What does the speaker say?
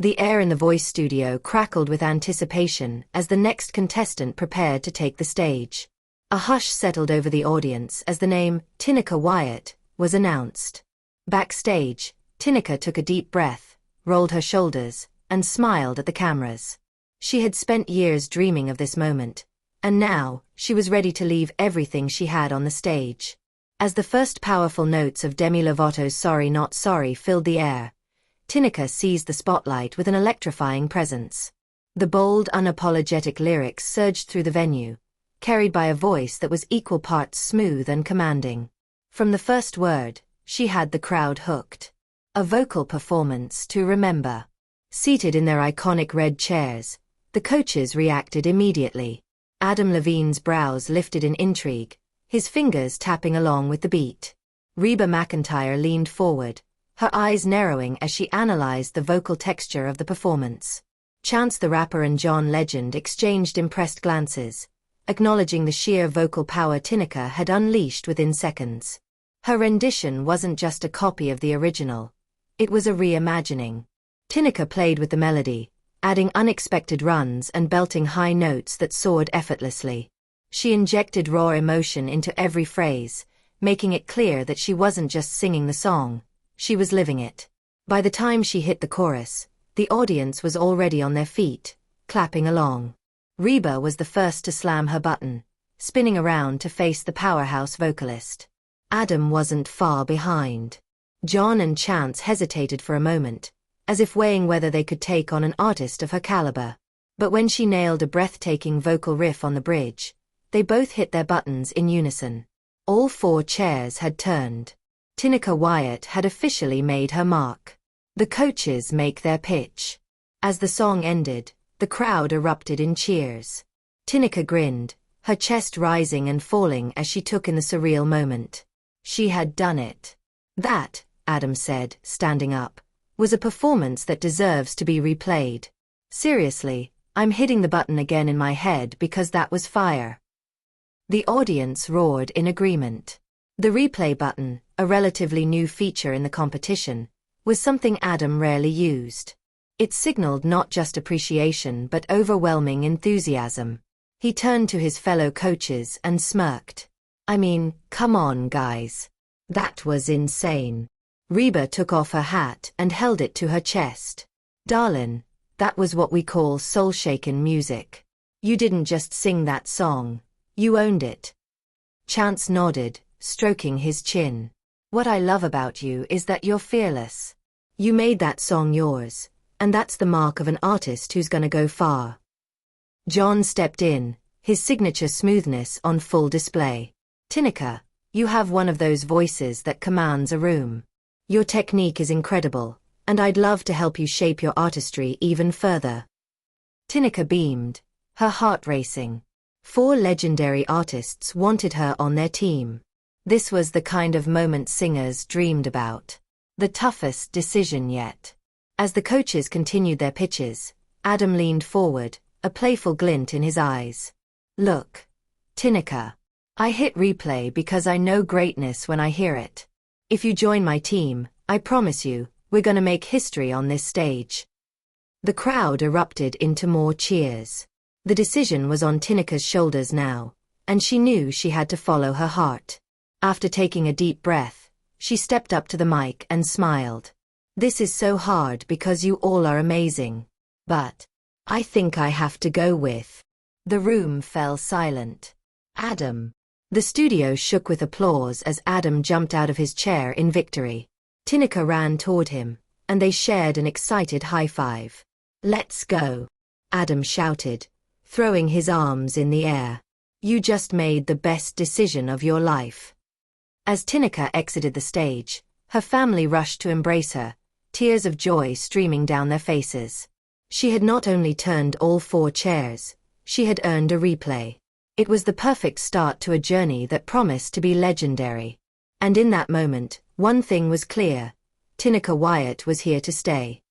The air in the voice studio crackled with anticipation as the next contestant prepared to take the stage. A hush settled over the audience as the name, Tinika Wyatt, was announced. Backstage, Tinika took a deep breath, rolled her shoulders, and smiled at the cameras. She had spent years dreaming of this moment, and now, she was ready to leave everything she had on the stage. As the first powerful notes of Demi Lovato's Sorry Not Sorry filled the air, Tinika seized the spotlight with an electrifying presence. The bold, unapologetic lyrics surged through the venue, carried by a voice that was equal parts smooth and commanding. From the first word, she had the crowd hooked. A vocal performance to remember. Seated in their iconic red chairs, the coaches reacted immediately. Adam Levine's brows lifted in intrigue, his fingers tapping along with the beat. Reba McEntire leaned forward, her eyes narrowing as she analyzed the vocal texture of the performance. Chance the Rapper and John Legend exchanged impressed glances, acknowledging the sheer vocal power Tinika had unleashed within seconds. Her rendition wasn't just a copy of the original. It was a reimagining. Tinika played with the melody, adding unexpected runs and belting high notes that soared effortlessly. She injected raw emotion into every phrase, making it clear that she wasn't just singing the song, she was living it. By the time she hit the chorus, the audience was already on their feet, clapping along. Reba was the first to slam her button, spinning around to face the powerhouse vocalist. Adam wasn't far behind. John and Chance hesitated for a moment, as if weighing whether they could take on an artist of her caliber. But when she nailed a breathtaking vocal riff on the bridge, they both hit their buttons in unison. All four chairs had turned. Tinika Wyatt had officially made her mark. The coaches make their pitch. As the song ended, the crowd erupted in cheers. Tinika grinned, her chest rising and falling as she took in the surreal moment. She had done it. That, Adam said, standing up, was a performance that deserves to be replayed. Seriously, I'm hitting the button again in my head because that was fire. The audience roared in agreement. The replay button, a relatively new feature in the competition, was something Adam rarely used. It signaled not just appreciation but overwhelming enthusiasm. He turned to his fellow coaches and smirked. I mean, come on guys. That was insane. Reba took off her hat and held it to her chest. Darlin', that was what we call soul-shaken music. You didn't just sing that song, you owned it. Chance nodded, stroking his chin. What I love about you is that you're fearless. You made that song yours, and that's the mark of an artist who's gonna go far. John stepped in, his signature smoothness on full display. Tinika, you have one of those voices that commands a room. Your technique is incredible, and I'd love to help you shape your artistry even further. Tinika beamed, her heart racing. 4 legendary artists wanted her on their team. This was the kind of moment singers dreamed about. The toughest decision yet. As the coaches continued their pitches, Adam leaned forward, a playful glint in his eyes. Look, Tinika. I hit replay because I know greatness when I hear it. If you join my team, I promise you, we're gonna make history on this stage. The crowd erupted into more cheers. The decision was on Tinika's shoulders now, and she knew she had to follow her heart. After taking a deep breath, she stepped up to the mic and smiled. This is so hard because you all are amazing. But I think I have to go with. The room fell silent. Adam. The studio shook with applause as Adam jumped out of his chair in victory. Tinika ran toward him, and they shared an excited high-five. Let's go, Adam shouted, throwing his arms in the air. You just made the best decision of your life. As Tinika exited the stage, her family rushed to embrace her, tears of joy streaming down their faces. She had not only turned all 4 chairs, she had earned a replay. It was the perfect start to a journey that promised to be legendary. And in that moment, one thing was clear. Tinika Wyatt was here to stay.